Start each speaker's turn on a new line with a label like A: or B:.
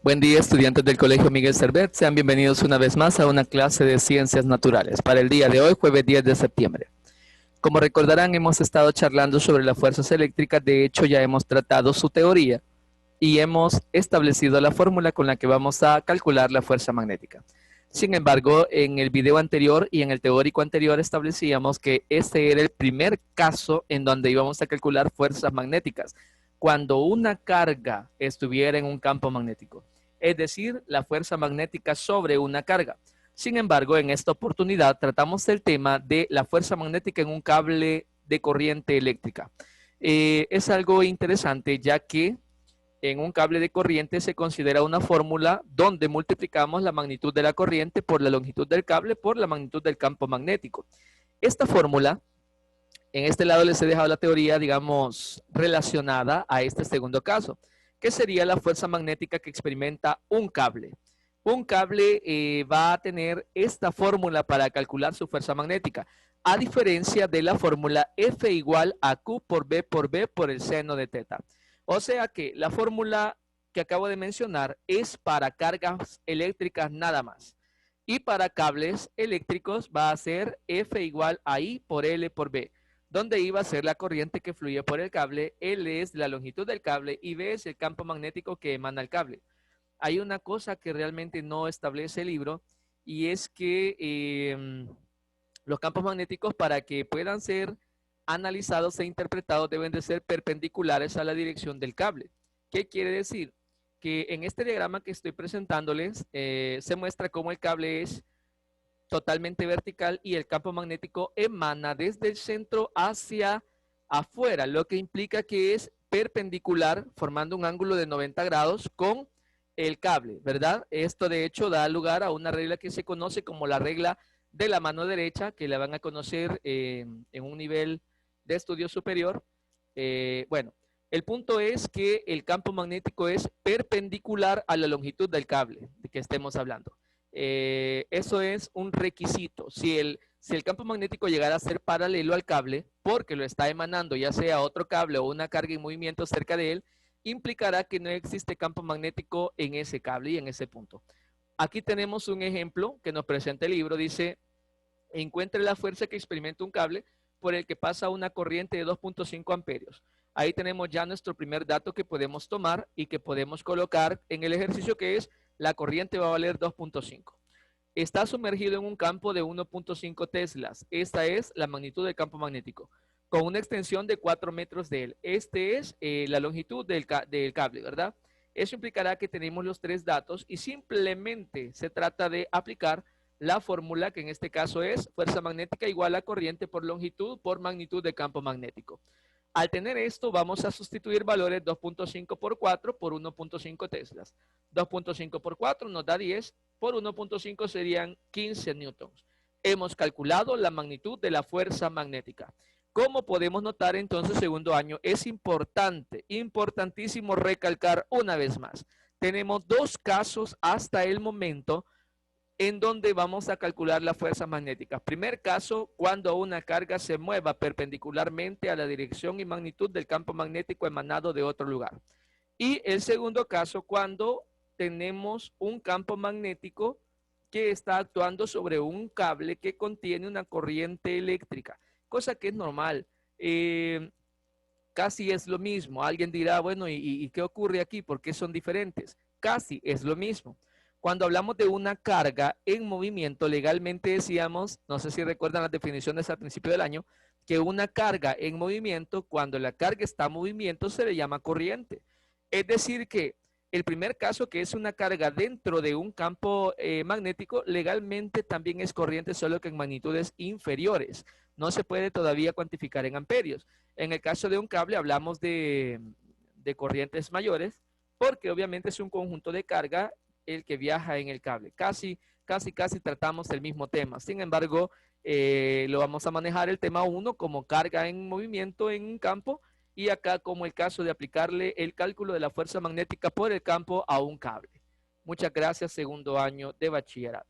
A: Buen día, estudiantes del Colegio Miguel Servet. Sean bienvenidos una vez más a una clase de Ciencias Naturales para el día de hoy, jueves 10 de septiembre. Como recordarán, hemos estado charlando sobre las fuerzas eléctricas. De hecho, ya hemos tratado su teoría y hemos establecido la fórmula con la que vamos a calcular la fuerza magnética. Sin embargo, en el video anterior y en el teórico anterior establecíamos que este era el primer caso en donde íbamos a calcular fuerzas magnéticas, cuando una carga estuviera en un campo magnético, es decir, la fuerza magnética sobre una carga. Sin embargo, en esta oportunidad tratamos el tema de la fuerza magnética en un cable de corriente eléctrica. Es algo interesante, ya que en un cable de corriente se considera una fórmula donde multiplicamos la magnitud de la corriente por la longitud del cable por la magnitud del campo magnético. Esta fórmula, en este lado les he dejado la teoría, digamos, relacionada a este segundo caso, que sería la fuerza magnética que experimenta un cable. Un cable va a tener esta fórmula para calcular su fuerza magnética, a diferencia de la fórmula F igual a Q por B por el seno de teta. O sea que la fórmula que acabo de mencionar es para cargas eléctricas nada más. Y para cables eléctricos va a ser F igual a I por L por B, donde I va a ser la corriente que fluye por el cable, L es la longitud del cable y B es el campo magnético que emana el cable. Hay una cosa que realmente no establece el libro y es que los campos magnéticos, para que puedan ser analizados e interpretados, deben de ser perpendiculares a la dirección del cable. ¿Qué quiere decir? Que en este diagrama que estoy presentándoles se muestra cómo el cable es totalmente vertical y el campo magnético emana desde el centro hacia afuera, lo que implica que es perpendicular, formando un ángulo de 90 grados con el cable, ¿verdad? Esto de hecho da lugar a una regla que se conoce como la regla de la mano derecha, que la van a conocer en un nivel de estudio superior. Bueno, el punto es que el campo magnético es perpendicular a la longitud del cable de que estemos hablando. Eso es un requisito. Si el campo magnético llegara a ser paralelo al cable, porque lo está emanando ya sea otro cable o una carga en movimiento cerca de él, implicará que no existe campo magnético en ese cable y en ese punto. Aquí tenemos un ejemplo que nos presenta el libro. Dice, encuentre la fuerza que experimenta un cable por el que pasa una corriente de 2.5 amperios. Ahí tenemos ya nuestro primer dato que podemos tomar y que podemos colocar en el ejercicio, que es la corriente va a valer 2.5. Está sumergido en un campo de 1.5 teslas. Esta es la magnitud del campo magnético, con una extensión de 4 metros de él. Este es la longitud del cable, ¿verdad? Eso implicará que tenemos los tres datos y simplemente se trata de aplicar la fórmula, que en este caso es fuerza magnética igual a corriente por longitud por magnitud de campo magnético. Al tener esto, vamos a sustituir valores 2.5 por 4 por 1.5 teslas. 2.5 por 4 nos da 10, por 1.5 serían 15 newtons. Hemos calculado la magnitud de la fuerza magnética. Como podemos notar, entonces, segundo año, es importante, importantísimo recalcar una vez más. Tenemos dos casos hasta el momento en donde vamos a calcular la fuerza magnética. Primer caso, cuando una carga se mueva perpendicularmente a la dirección y magnitud del campo magnético emanado de otro lugar. Y el segundo caso, cuando tenemos un campo magnético que está actuando sobre un cable que contiene una corriente eléctrica, cosa que es normal. Casi es lo mismo. Alguien dirá, bueno, ¿y qué ocurre aquí? ¿Por qué son diferentes? Casi es lo mismo. Cuando hablamos de una carga en movimiento, legalmente decíamos, no sé si recuerdan las definiciones al principio del año, que una carga en movimiento, cuando la carga está en movimiento, se le llama corriente. Es decir que el primer caso, que es una carga dentro de un campo magnético, legalmente también es corriente, solo que en magnitudes inferiores. No se puede todavía cuantificar en amperios. En el caso de un cable hablamos de corrientes mayores, porque obviamente es un conjunto de carga el que viaja en el cable. Casi tratamos el mismo tema. Sin embargo, lo vamos a manejar el tema 1 como carga en movimiento en un campo, y acá como el caso de aplicarle el cálculo de la fuerza magnética por el campo a un cable. Muchas gracias, segundo año de bachillerato.